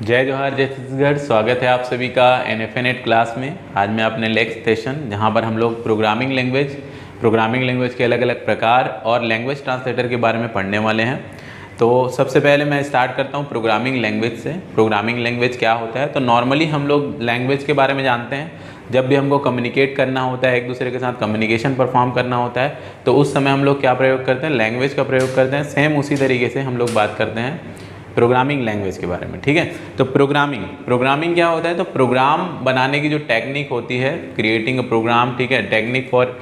जय जोहार जय छत्तीसगढ़। स्वागत है आप सभी का एनएफएनेट क्लास में। आज मैं अपने नेक्स्ट सेशन जहां पर हम लोग प्रोग्रामिंग लैंग्वेज के अलग अलग प्रकार और लैंग्वेज ट्रांसलेटर के बारे में पढ़ने वाले हैं। तो सबसे पहले मैं स्टार्ट करता हूं प्रोग्रामिंग लैंग्वेज से। प्रोग्रामिंग लैंग्वेज क्या होता है? तो नॉर्मली हम लोग लैंग्वेज के बारे में जानते हैं, जब भी हमको कम्युनिकेट करना होता है, एक दूसरे के साथ कम्युनिकेशन परफॉर्म करना होता है, तो उस समय हम लोग क्या प्रयोग करते हैं? लैंग्वेज का प्रयोग करते हैं। सेम उसी तरीके से हम लोग बात करते हैं प्रोग्रामिंग लैंग्वेज के बारे में। ठीक है, तो प्रोग्रामिंग क्या होता है? तो प्रोग्राम बनाने की जो टेक्निक होती है, क्रिएटिंग अ प्रोग्राम, ठीक है, टेक्निक फॉर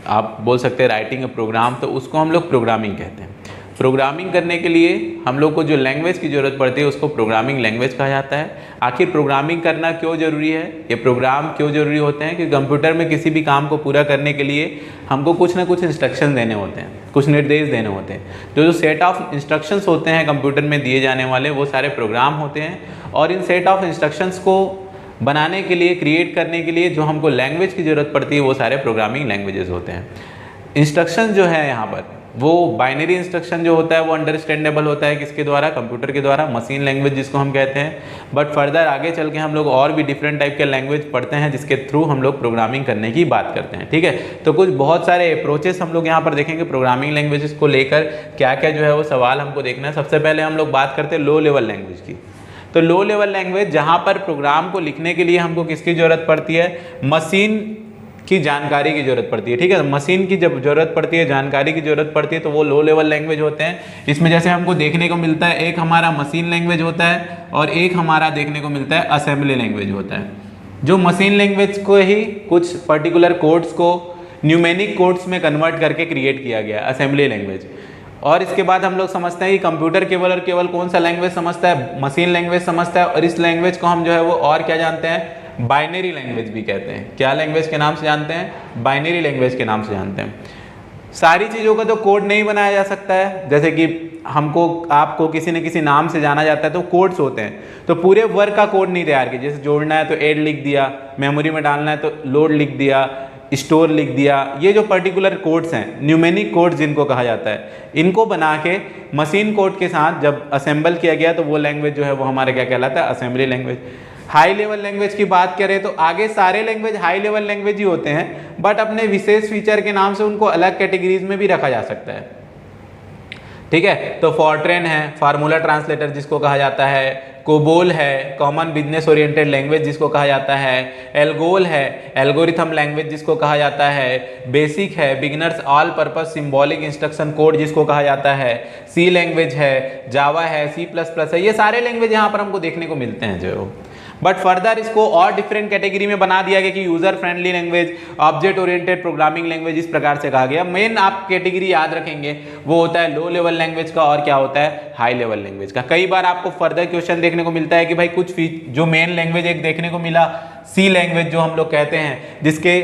आप बोल सकते हैं राइटिंग अ प्रोग्राम, तो उसको हम लोग प्रोग्रामिंग कहते हैं। प्रोग्रामिंग करने के लिए हम लोग को जो लैंग्वेज की ज़रूरत पड़ती है उसको प्रोग्रामिंग लैंग्वेज कहा जाता है। आखिर प्रोग्रामिंग करना क्यों ज़रूरी है? ये प्रोग्राम क्यों ज़रूरी होते हैं? कि कंप्यूटर में किसी भी काम को पूरा करने के लिए हमको कुछ ना कुछ इंस्ट्रक्शन देने होते हैं, कुछ निर्देश देने होते हैं। जो सेट ऑफ इंस्ट्रक्शंस होते हैं कंप्यूटर में दिए जाने वाले, वो सारे प्रोग्राम होते हैं। और इन सेट ऑफ इंस्ट्रक्शंस को बनाने के लिए, क्रिएट करने के लिए जो हमको लैंग्वेज की ज़रूरत पड़ती है, वो सारे प्रोग्रामिंग लैंग्वेजेस होते हैं। इंस्ट्रक्शन जो है यहाँ पर, वो बाइनरी इंस्ट्रक्शन जो होता है वो अंडरस्टैंडेबल होता है किसके द्वारा? कंप्यूटर के द्वारा, मशीन लैंग्वेज जिसको हम कहते हैं। बट फर्दर आगे चल के हम लोग और भी डिफरेंट टाइप के लैंग्वेज पढ़ते हैं जिसके थ्रू हम लोग प्रोग्रामिंग करने की बात करते हैं। ठीक है, तो कुछ बहुत सारे अप्रोचेस हम लोग यहाँ पर देखेंगे प्रोग्रामिंग लैंग्वेजेस को लेकर। क्या क्या जो है वो सवाल हमको देखना है। सबसे पहले हम लोग बात करते हैं लो लेवल लैंग्वेज की। तो लो लेवल लैंग्वेज, जहाँ पर प्रोग्राम को लिखने के लिए हमको किसकी ज़रूरत पड़ती है? मशीन की जानकारी की जरूरत पड़ती है। ठीक है, मशीन की जब जरूरत पड़ती है, जानकारी की जरूरत पड़ती है, तो वो लो लेवल लैंग्वेज होते हैं। इसमें जैसे हमको देखने को मिलता है, एक हमारा मशीन लैंग्वेज होता है और एक हमारा देखने को मिलता है असेंबली लैंग्वेज होता है। जो मशीन लैंग्वेज को ही कुछ पर्टिकुलर कोड्स को न्यूमेरिक कोड्स में कन्वर्ट करके क्रिएट किया गया, असेंबली लैंग्वेज। और इसके बाद हम लोग समझते हैं कि कंप्यूटर केवल और केवल कौन सा लैंग्वेज समझता है? मशीन लैंग्वेज समझता है। और इस लैंग्वेज को हम जो है वो और क्या जानते हैं? बाइनरी लैंग्वेज भी कहते हैं। क्या लैंग्वेज के नाम से जानते हैं? बाइनरी लैंग्वेज के नाम से जानते हैं। सारी चीज़ों का तो कोड नहीं बनाया जा सकता है। जैसे कि हमको, आपको किसी न किसी नाम से जाना जाता है, तो कोड्स होते हैं। तो पूरे वर्क का कोड नहीं तैयार किया। जैसे जोड़ना है तो ऐड लिख दिया, मेमोरी में डालना है तो लोड लिख दिया, स्टोर लिख दिया। ये जो पर्टिकुलर कोड्स हैं, न्यूमेरिक कोड्स जिनको कहा जाता है, इनको बना के मशीन कोड के साथ जब असेंबल किया गया तो वो लैंग्वेज जो है वो हमारा क्या कहलाता है? Assembly language. High level language की बात करें तो आगे सारे लैंग्वेज हाई लेवल लैंग्वेज ही होते हैं, बट अपने विशेष फीचर के नाम से उनको अलग कैटेगरीज में भी रखा जा सकता है। ठीक है, तो फॉर्ट्रेन है, फार्मूला ट्रांसलेटर जिसको कहा जाता है, कोबोल है, कॉमन बिजनेस ओरिएंटेड लैंग्वेज जिसको कहा जाता है, एल्गोल है, एल्गोरिथम लैंग्वेज जिसको कहा जाता है, बेसिक है, beginners all purpose symbolic instruction code जिसको कहा जाता है, सी लैंग्वेज है, जावा है, C++ है। ये सारे लैंग्वेज यहाँ पर हमको देखने को मिलते हैं जो। बट फर्दर इसको और डिफरेंट कैटेगरी में बना दिया गया कि user friendly language, object oriented programming language, इस प्रकार से कहा गया। मेन आप कैटेगरी याद रखेंगे वो होता है लो लेवल लैंग्वेज का, और क्या होता है? हाई लेवल लैंग्वेज का। कई बार आपको फर्दर क्वेश्चन देखने को मिलता है कि भाई कुछ जो मेन लैंग्वेज एक देखने को मिला, सी लैंग्वेज जो हम लोग कहते हैं, जिसके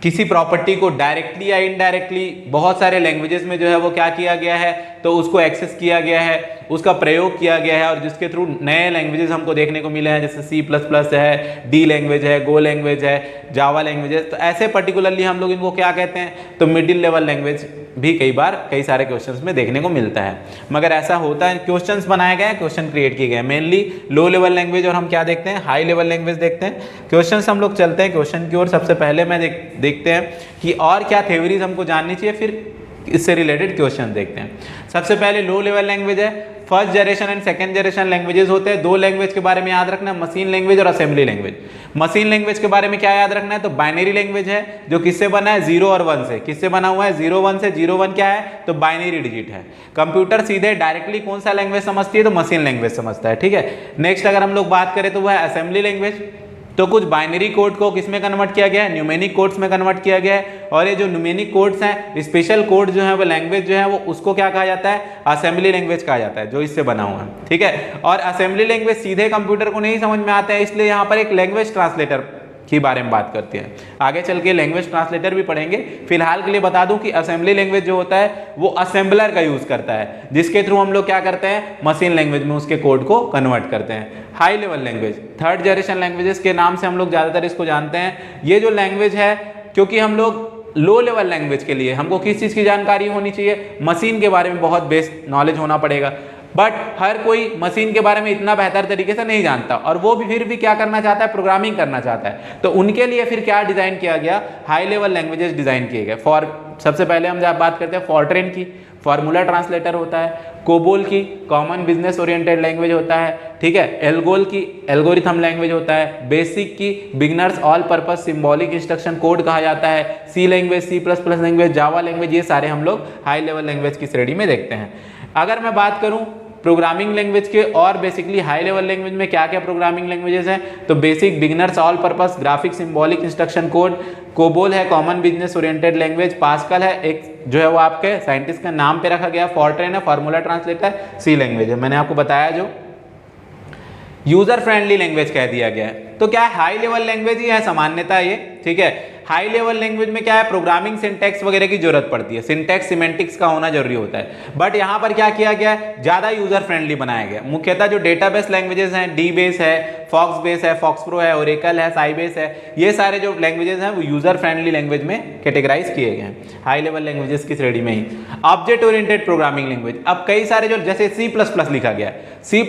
किसी प्रॉपर्टी को डायरेक्टली या इनडायरेक्टली बहुत सारे लैंग्वेजेस में जो है वो क्या किया गया है, तो उसको एक्सेस किया गया है, उसका प्रयोग किया गया है, और जिसके थ्रू नए लैंग्वेजेस हमको देखने को मिले हैं, जैसे C++ है, डी लैंग्वेज है, गो लैंग्वेज है, जावा लैंग्वेज है। तो ऐसे पर्टिकुलरली हम लोग इनको क्या कहते हैं? तो मिडिल लेवल लैंग्वेज भी कई बार कई सारे क्वेश्चंस में देखने को मिलता है। मगर ऐसा होता है, क्वेश्चंस बनाए गए हैं, क्वेश्चन क्रिएट किए गए हैं, मेनली लो लेवल लैंग्वेज। और हम क्या देखते हैं? हाई लेवल लैंग्वेज देखते हैं। क्वेश्चंस हम लोग चलते हैं क्वेश्चन की ओर। सबसे पहले मैं देखते हैं कि और क्या थ्योरीज हमको जाननी चाहिए, फिर इससे रिलेटेड क्वेश्चन देखते हैं। सबसे पहले लो लेवल लैंग्वेज है। First generation and second generation languages होते हैं। दो लैंग्वेज के बारे में याद रखना है, मशीन लैंग्वेज और असेंबली लैंग्वेज। मशीन लैंग्वेज के बारे में क्या याद रखना है? तो बाइनरी लैंग्वेज है, जो किससे बना है? 0 और 1 से। किससे बना हुआ है? 0 1 से। 0 1 क्या है? तो बाइनरी डिजिट है। कंप्यूटर सीधे डायरेक्टली कौन सा लैंग्वेज समझती है? तो मशीन लैंग्वेज समझता है। ठीक है, नेक्स्ट अगर हम लोग बात करें तो वह है असेंबली लैंग्वेज। तो कुछ बाइनरी कोड को किस में कन्वर्ट किया गया है? न्यूमेरिक कोड्स में कन्वर्ट किया गया है। और ये जो न्यूमेरिक कोड्स हैं, स्पेशल कोड जो है वो लैंग्वेज जो है वो उसको क्या कहा जाता है? असेंबली लैंग्वेज कहा जाता है, जो इससे बना हुआ है। ठीक है, और असेंबली लैंग्वेज सीधे कंप्यूटर को नहीं समझ में आता है, इसलिए यहाँ पर एक लैंग्वेज ट्रांसलेटर के बारे में बात करते हैं। आगे चल के लैंग्वेज ट्रांसलेटर भी पढ़ेंगे। फिलहाल के लिए बता दूं कि असेंबली लैंग्वेज जो होता है वो असेंबलर का यूज करता है, जिसके थ्रू हम लोग क्या करते हैं? मशीन लैंग्वेज में उसके कोड को कन्वर्ट करते हैं। High level language, third generation languages के नाम से हम लोग ज्यादातर इसको जानते हैं। ये जो लैंग्वेज है, क्योंकि हम लोग लो लेवल लैंग्वेज के लिए हमको किस चीज़ की जानकारी होनी चाहिए? मशीन के बारे में बहुत बेस नॉलेज होना पड़ेगा। बट हर कोई मशीन के बारे में इतना बेहतर तरीके से नहीं जानता, और वो भी फिर भी क्या करना चाहता है, प्रोग्रामिंग करना चाहता है। तो उनके लिए फिर क्या डिज़ाइन किया गया, हाई लेवल लैंग्वेजेस डिज़ाइन किए गए। सबसे पहले हम जब बात करते हैं फॉर्ट्रेन की, फार्मूला ट्रांसलेटर होता है। कोबोल की कॉमन बिजनेस ओरिएंटेड लैंग्वेज होता है, ठीक है। एल्गोल की एल्गोरिथम लैंग्वेज होता है। बेसिक की beginners all purpose symbolic instruction code कहा जाता है। C language, C++ language, Java language, ये सारे हम लोग हाई लेवल लैंग्वेज की श्रेणी में देखते हैं। अगर मैं बात करूं प्रोग्रामिंग लैंग्वेज के और बेसिकली हाई लेवल लैंग्वेज में क्या क्या प्रोग्रामिंग लैंग्वेजेस हैं, तो BASIC beginners all purpose graphic symbolic instruction code, COBOL है common business oriented language, Pascal है एक जो है वो आपके साइंटिस्ट का नाम पे रखा गया, फॉर्ट्रेन है फार्मूला ट्रांसलेटर, सी लैंग्वेज है मैंने आपको बताया जो यूजर फ्रेंडली लैंग्वेज कह दिया गया है। तो क्या हाई लेवल लैंग्वेज ही है सामान्यता ये, ठीक है। हाई लेवल लैंग्वेज में क्या है, प्रोग्रामिंग सिंटैक्स वगैरह की जरूरत पड़ती है, सिंटैक्स सिमेंटिक्स का होना जरूरी होता है। बट यहाँ पर क्या किया गया है, ज्यादा यूजर फ्रेंडली बनाया गया। मुख्यतः जो डेटाबेस लैंग्वेजेस हैं, डी बेस है, फॉक्स बेस है, फॉक्स प्रो है, ओरेकल है, साइबेस है, ये सारे जो लैंग्वेजेस हैं वो यूजर फ्रेंडली लैंग्वेज में कैटेगराइज किए गए हैं हाई लेवल लैंग्वेजेस की श्रेणी में ही। ऑब्जेक्ट ओरिएंटेड प्रोग्रामिंग लैंग्वेज, अब कई सारे जो जैसे C++ लिखा गया है, C++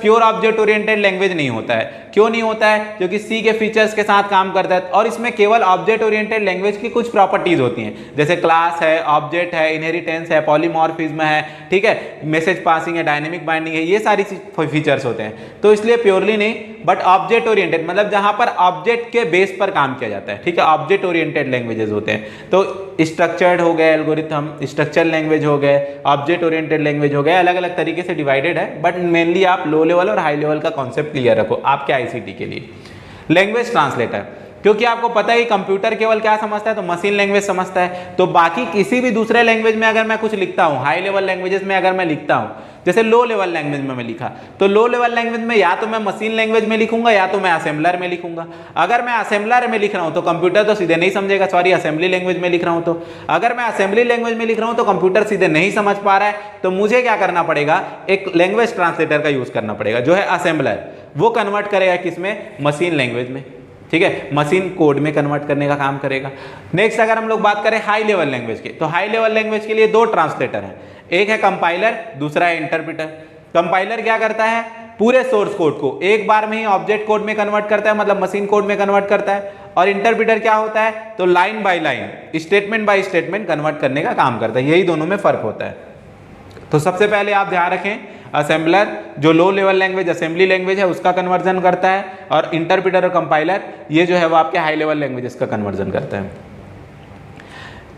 pure object oriented language नहीं होता है। क्यों नहीं होता है, क्योंकि C के फीचर्स के साथ काम करता है और इसमें केवल ऑब्जेक्ट ओरिएंटेड लैंग्वेज की कुछ प्रॉपर्टीज होती हैं, जैसे क्लास है, ऑब्जेक्ट है, इनहेरिटेंस है, पॉलीमॉर्फिज्म है, ठीक है, मैसेज पासिंग है, डायनेमिक बाइंडिंग है, ये सारी फीचर्स होते हैं। तो इसलिए प्योरली नहीं, बट ऑब्जेक्ट ओरिएंटेड मतलब जहां पर ऑब्जेक्ट के बेस पर काम किया जाता है, ठीक है, ऑब्जेक्ट ओरिएंटेड लैंग्वेजेस होते हैं। तो स्ट्रक्चर्ड हो गए एल्गोरिथम, स्ट्रक्चर लैंग्वेज हो गए, ऑब्जेक्ट ओरिएंटेड लैंग्वेज हो गए, अलग अलग तरीके से डिवाइडेड है। बट मेनली आप लो लेवल और हाई लेवल का कॉन्सेप्ट क्लियर रखो आपके आईसीटी के लिए। लैंग्वेज ट्रांसलेटर, क्योंकि आपको पता है कंप्यूटर केवल क्या समझता है, तो मशीन लैंग्वेज समझता है। तो बाकी किसी भी दूसरे लैंग्वेज में अगर मैं कुछ लिखता हूं, हाई लेवल लैंग्वेजेस में अगर मैं लिखता हूं, जैसे लो लेवल लैंग्वेज में मैं लिखा, तो लो लेवल लैंग्वेज में या तो मैं मशीन लैंग्वेज में लिखूंगा या तो मैं असेंबलर में लिखूंगा। अगर मैं असेंबलर में लिख रहा हूं तो कंप्यूटर तो सीधे नहीं समझेगा, सॉरी असेंबली लैंग्वेज में लिख रहा हूं तो अगर मैं असेंबली लैंग्वेज में लिख रहा हूं तो कंप्यूटर सीधे नहीं समझ पा रहा है, तो मुझे क्या करना पड़ेगा, एक लैंग्वेज ट्रांसलेटर का यूज करना पड़ेगा जो है असेंबलर। वो कन्वर्ट करेगा किसमें, मशीन लैंग्वेज में, ठीक है, मशीन कोड में कन्वर्ट करने का काम करेगा। नेक्स्ट अगर हम लोग बात करें हाई लेवल लैंग्वेज की, तो हाई लेवल लैंग्वेज के लिए दो ट्रांसलेटर हैं, एक है कंपाइलर, दूसरा है इंटरप्रेटर। कंपाइलर क्या करता है, पूरे सोर्स कोड को एक बार में ही ऑब्जेक्ट कोड में कन्वर्ट करता है, मतलब मशीन कोड में कन्वर्ट करता है। और इंटरप्रेटर क्या होता है, तो line by line, statement by statement convert करने का काम करता है। यही दोनों में फर्क होता है। तो सबसे पहले आप ध्यान रखें, असेंबलर जो low level language assembly language है उसका कन्वर्जन करता है, और इंटरप्रेटर और कंपाइलर ये जो है वो आपके हाई लेवल लैंग्वेजेस का कन्वर्जन करता है,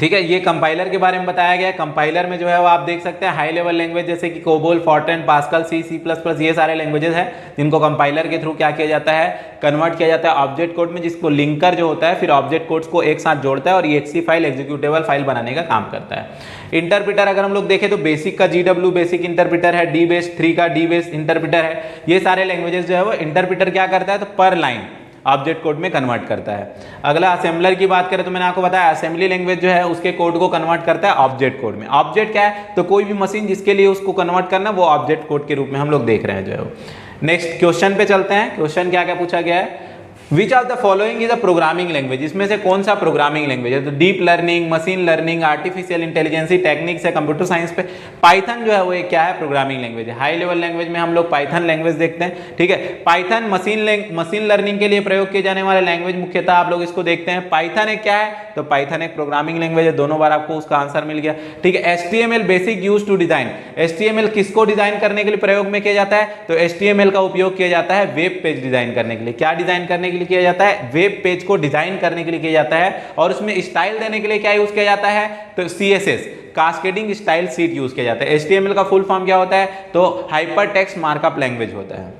ठीक है। ये कंपाइलर के बारे में बताया गया है। कंपाइलर में जो है वो आप देख सकते हैं हाई लेवल लैंग्वेज जैसे कि कोबोल, फॉर्ट्रेन, पास्कल, C++, ये सारे लैंग्वेजेस हैं जिनको कंपाइलर के थ्रू क्या किया जाता है, कन्वर्ट किया जाता है ऑब्जेक्ट कोड में, जिसको लिंकर जो होता है फिर ऑब्जेक्ट कोड्स को एक साथ जोड़ता है और exe फाइल, एग्जीक्यूटेबल फाइल बनाने का काम करता है। इंटरप्रेटर अगर हम लोग देखें तो बेसिक का GW बेसिक इंटरप्रेटर है, DBase 3 का DBase इंटरप्रेटर है। ये सारे लैंग्वेजेस जो है वो इंटरप्रेटर क्या करता है, तो पर लाइन ऑब्जेक्ट कोड में कन्वर्ट करता है। अगला असेंबलर की बात करें तो मैंने आपको बताया असेंबली लैंग्वेज जो है उसके कोड को कन्वर्ट करता है ऑब्जेक्ट कोड में। ऑब्जेक्ट क्या है, तो कोई भी मशीन जिसके लिए उसको कन्वर्ट करना, वो ऑब्जेक्ट कोड के रूप में हम लोग देख रहे हैं जो है वो। नेक्स्ट क्वेश्चन पे चलते हैं। क्वेश्चन क्या क्या पूछा गया है, which of the following is a programming language, इसमें से कौन सा प्रोग्रामिंग लैंग्वेज है, तो deep learning, machine learning, artificial intelligency techniques है, कंप्यूटर साइंस पे पाइथन जो है वो एक क्या है, प्रोग्रामिंग लैंग्वेज है। हाई लेवल लैंग्वेज में हम लोग पाइथन लैंग्वेज देखते हैं, ठीक है। पाइथन मशीन लर्निंग के लिए प्रयोग किए जाने वाले लैंग्वेज मुख्यतः आप लोग इसको देखते हैं। पाइथन एक क्या है, तो पाइथन एक प्रोग्रामिंग लैंग्वेज है। दोनों बार आपको उसका आंसर मिल गया, ठीक है। HTML basic use to design, HTML किसको डिजाइन करने के लिए प्रयोग में किया जाता है, तो HTML का उपयोग किया जाता है वेब पेज डिजाइन करने के लिए। क्या डिजाइन करने के लिए किया जाता है, वेब पेज को डिजाइन करने के लिए किया जाता है। और उसमें स्टाइल देने के लिए क्या यूज किया जाता है, तो CSS cascading style sheet use किया जाता है। HTML का फुल फॉर्म क्या होता है, तो हाइपर टेक्स्ट मार्कअप लैंग्वेज होता है।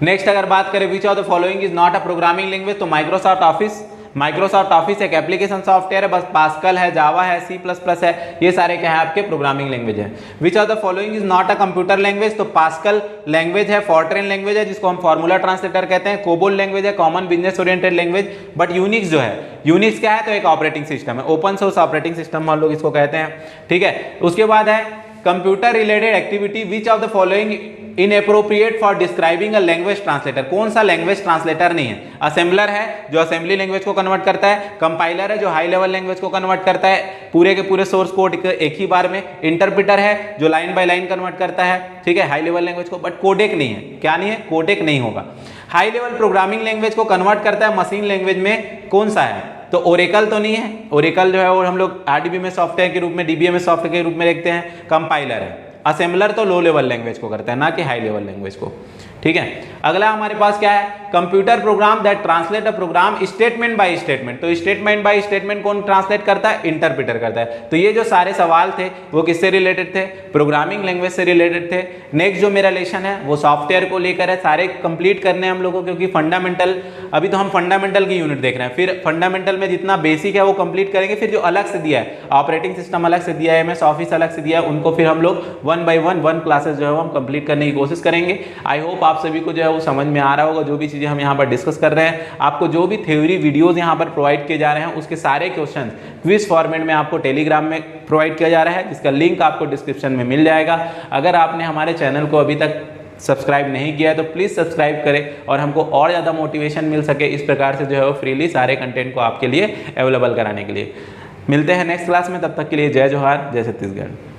नेक्स्ट अगर बात करें विच of the following is not a programming language, तो माइक्रोसॉफ्ट ऑफिस एक एप्लीकेशन सॉफ्टवेयर है, बस पास्कल है, जावा है, C++ है, ये सारे क्या है आपके प्रोग्रामिंग लैंग्वेज है। Which of the following is not a computer language, तो पास्कल लैंग्वेज है, फॉर्ट्रेन लैंग्वेज है जिसको हम फार्मूला ट्रांसलेटर कहते हैं, कोबोल लैंग्वेज है, common business oriented language. But Unix जो है, यूनिक्स क्या है, तो एक ऑपरेटिंग सिस्टम है, ओपन सोर्स ऑपरेटिंग सिस्टम हम लोग इसको कहते हैं, ठीक है। उसके बाद है computer related activity which of the following inappropriate for describing a language translator. कौन सा लैंग्वेज ट्रांसलेटर नहीं है? असेंबलर है जो असेंबली लैंग्वेज को कन्वर्ट करता है, कंपाइलर है जो हाई लेवल लैंग्वेज को कन्वर्ट करता है पूरे के पूरे सोर्स कोड एक ही बार में, इंटरप्रेटर है जो लाइन बाय लाइन कन्वर्ट करता है, ठीक है, हाई लेवल लैंग्वेज को, बट कोडेक नहीं है। क्या नहीं है? कोडेक नहीं होगा। हाई लेवल प्रोग्रामिंग लैंग्वेज को कन्वर्ट करता है मशीन लैंग्वेज में, कौन सा है? तो ओरेकल तो नहीं है, ओरेकल जो है वो हम लोग आरडीबी में सॉफ्टवेयर के रूप में, डीबीए में सॉफ्टवेयर के रूप में देखते हैं। कंपाइलर है। असेंबलर तो लो लेवल लैंग्वेज को करता है, ना कि हाई लेवल लैंग्वेज को, ठीक है। अगला हमारे पास क्या है? Computer program that translate a program statement by statement. तो स्टेटमेंट बाय स्टेटमेंट कौन ट्रांसलेट करता है? इंटरप्रेटर करता है। तो ये जो सारे सवाल थे वो किससे रिलेटेड थे? प्रोग्रामिंग लैंग्वेज से रिलेटेड थे। नेक्स्ट जो मेरा लेसन है वो सॉफ्टवेयर को लेकर है, सारे कंप्लीट करने हैं हम लोगों को, क्योंकि फंडामेंटल, अभी तो हम फंडामेंटल की यूनिट देख रहे हैं, फिर फंडामेंटल में जितना बेसिक है वो कंप्लीट करेंगे, फिर जो अलग से दिया है, ऑपरेटिंग सिस्टम अलग से दिया है, एमएस ऑफिस अलग से दिया है, उनको फिर हम लोग 1 by 1 क्लासेस जो है हम कंप्लीट करने की कोशिश करेंगे। आई होप आप सभी को जो है वो समझ में आ रहा होगा जो भी चीजें हम यहाँ पर डिस्कस कर रहे हैं। आपको जो भी थ्योरी वीडियोस यहाँ पर प्रोवाइड किए जा रहे हैं उसके सारे क्वेश्चन क्विज फॉर्मेट में आपको टेलीग्राम में प्रोवाइड किया जा रहा है, जिसका लिंक आपको डिस्क्रिप्शन में मिल जाएगा। अगर आपने हमारे चैनल को अभी तक सब्सक्राइब नहीं किया है तो प्लीज़ सब्सक्राइब करें और हमको और ज़्यादा मोटिवेशन मिल सके इस प्रकार से जो है वो फ्रीली सारे कंटेंट को आपके लिए अवेलेबल कराने के लिए। मिलते हैं नेक्स्ट क्लास में, तब तक के लिए जय जोहार, जय छत्तीसगढ़।